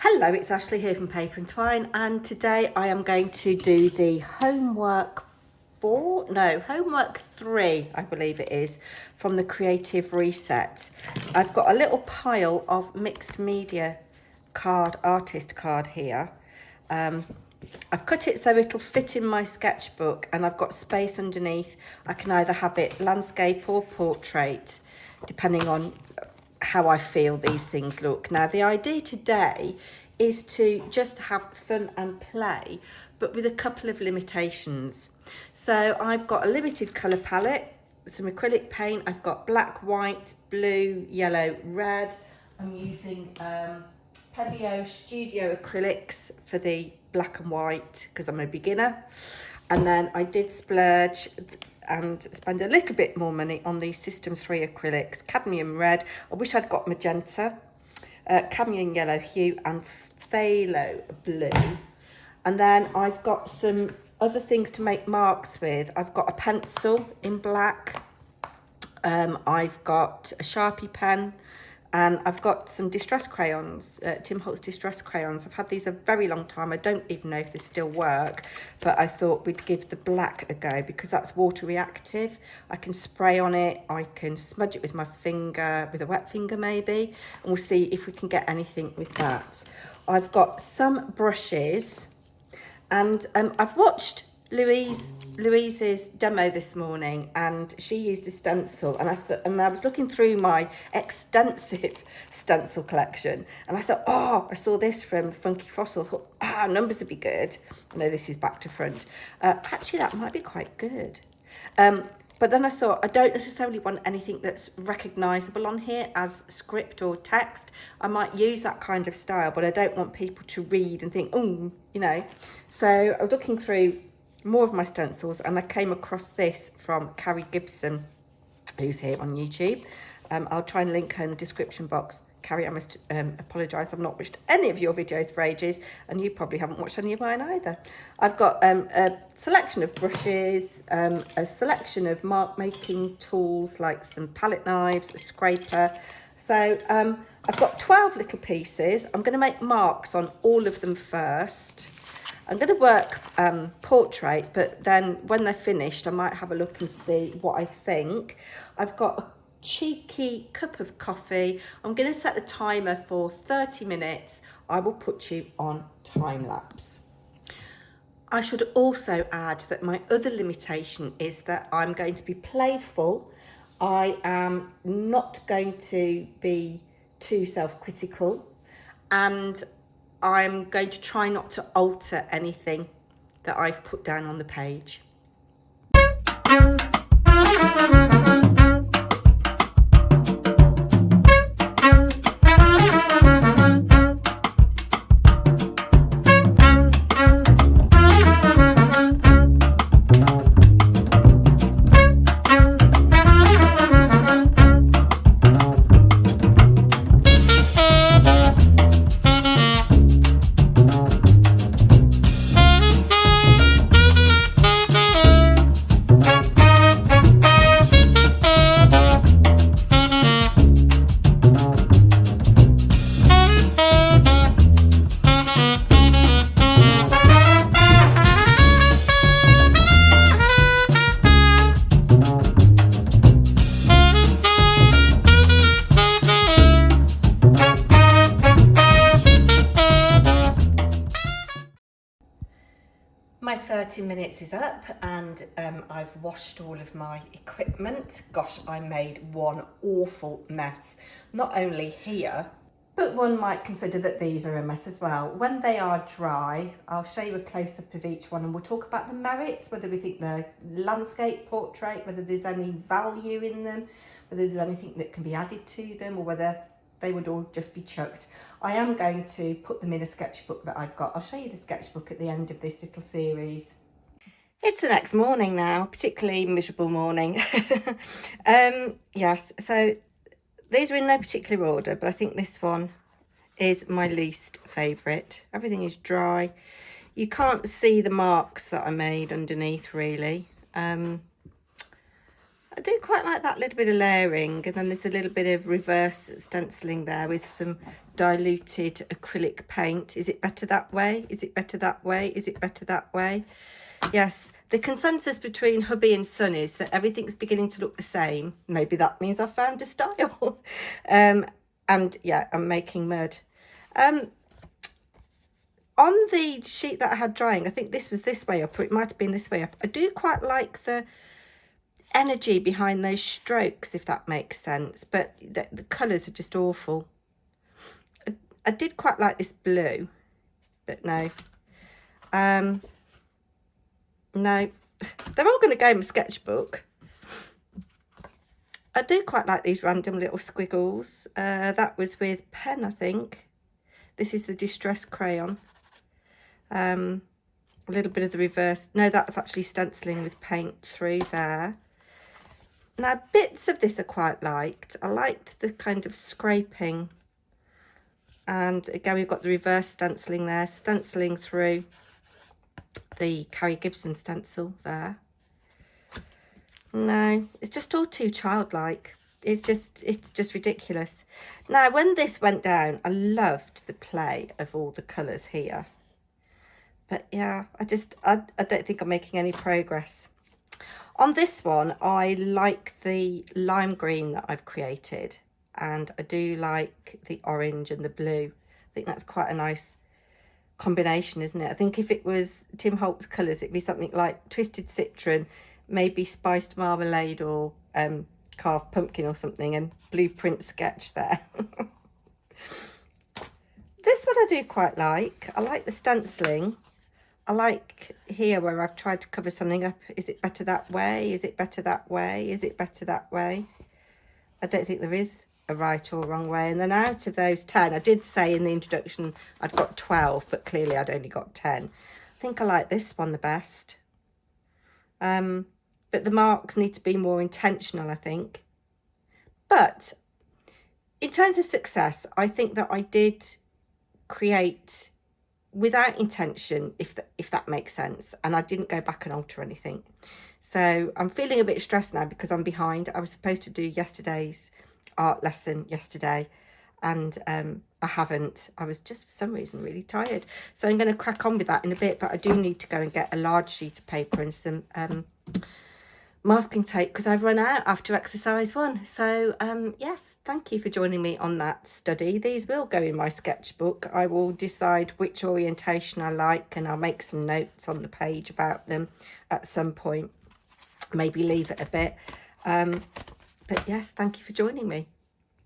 Hello, it's Ashley here from Paper&Twine, and today I am going to do the homework 3, I believe it is, from the Creative Reset. I've got a little pile of mixed media artist card here. I've cut it so it'll fit in my sketchbook, and I've got space underneath. I can either have it landscape or portrait, depending on how I feel these things look. Now, the idea today is to just have fun and play, but with a couple of limitations. So I've got a limited colour palette, some acrylic paint. I've got black, white, blue, yellow, red. I'm using Pebeo Studio acrylics for the black and white because I'm a beginner. And then I did splurge and spend a little bit more money on the System 3 acrylics, cadmium red. I wish I'd got magenta, cadmium yellow hue, and phthalo blue. And then I've got some other things to make marks with. I've got a pencil in black. I've got a Sharpie pen, and I've got some distress crayons, Tim Holtz distress crayons. I've had these a very long time. I don't even know if they still work, but I thought we'd give the black a go because that's water reactive. I can spray on it, I can smudge it with my finger, with a wet finger maybe, and we'll see if we can get anything with that. I've got some brushes, and I've watched Louise's demo this morning, and she used a stencil, and I was looking through my extensive stencil collection, and I thought, oh, I saw this from Funky Fossil. I thought, numbers would be good. I know this is back to front. Actually, that might be quite good. But then I thought, I don't necessarily want anything that's recognisable on here as script or text. I might use that kind of style, but I don't want people to read and think, oh, you know. So I was looking through more of my stencils, and I came across this from Carrie Gibson, who's here on YouTube. I'll try and link her in the description box. Carrie, I must apologise, I've not watched any of your videos for ages, and you probably haven't watched any of mine either. I've got a selection of brushes, a selection of mark making tools like some palette knives, a scraper. So I've got 12 little pieces. I'm going to make marks on all of them first. I'm going to work portrait, but then when they're finished, I might have a look and see what I think. I've got a cheeky cup of coffee. I'm going to set the timer for 30 minutes. I will put you on time lapse. I should also add that my other limitation is that I'm going to be playful. I am not going to be too self-critical, and I'm going to try not to alter anything that I've put down on the page. My 30 minutes is up, and I've washed all of my equipment. Gosh, I made one awful mess. Not only here, but one might consider that these are a mess as well. When they are dry, I'll show you a close-up of each one, and we'll talk about the merits, whether we think they're landscape, portrait, whether there's any value in them, whether there's anything that can be added to them, or whether they would all just be chucked. I am going to put them in a sketchbook that I've got. I'll show you the sketchbook at the end of this little series. It's the next morning now, particularly miserable morning. Yes, so these are in no particular order, but I think this one is my least favourite. Everything is dry. You can't see the marks that I made underneath really. I do quite like that little bit of layering, and then there's a little bit of reverse stenciling there with some diluted acrylic paint. Is it better that way? Is it better that way? Is it better that way? Yes, the consensus between hubby and son is that everything's beginning to look the same. Maybe that means I've found a style. And yeah, I'm making mud. On the sheet that I had drying, I think this was this way up, or it might have been this way up. I do quite like the energy behind those strokes, if that makes sense, but the colours are just awful. I did quite like this blue, but no. No, they're all going to go in my sketchbook. I do quite like these random little squiggles. That was with pen, I think. This is the Distress Crayon. A little bit of the reverse. No, that's actually stenciling with paint through there. Now, bits of this I quite liked. I liked the kind of scraping. And again, we've got the reverse stenciling there, stenciling through the Carrie Gibson stencil there. No, it's just all too childlike. It's just ridiculous. Now, when this went down, I loved the play of all the colours here. But yeah, I don't think I'm making any progress. On this one, I like the lime green that I've created. And I do like the orange and the blue. I think that's quite a nice combination, isn't it? I think if it was Tim Holtz colours, it'd be something like Twisted Citron, maybe Spiced Marmalade, or Carved Pumpkin or something, and Blueprint Sketch there. This one I do quite like. I like the stenciling. I like here where I've tried to cover something up. Is it better that way? Is it better that way? Is it better that way? I don't think there is a right or wrong way. And then out of those 10, I did say in the introduction I'd got 12, but clearly I'd only got 10. I think I like this one the best. But the marks need to be more intentional, I think. But in terms of success, I think that I did create without intention, if that makes sense, and I didn't go back and alter anything. So I'm feeling a bit stressed now because I'm behind. I was supposed to do yesterday's art lesson yesterday, and I haven't. I was just for some reason really tired, so I'm going to crack on with that in a bit, but I do need to go and get a large sheet of paper and some masking tape because I've run out after exercise 1. So yes, thank you for joining me on that study. These will go in my sketchbook. I will decide which orientation I like, and I'll make some notes on the page about them at some point, maybe leave it a bit. But yes, thank you for joining me.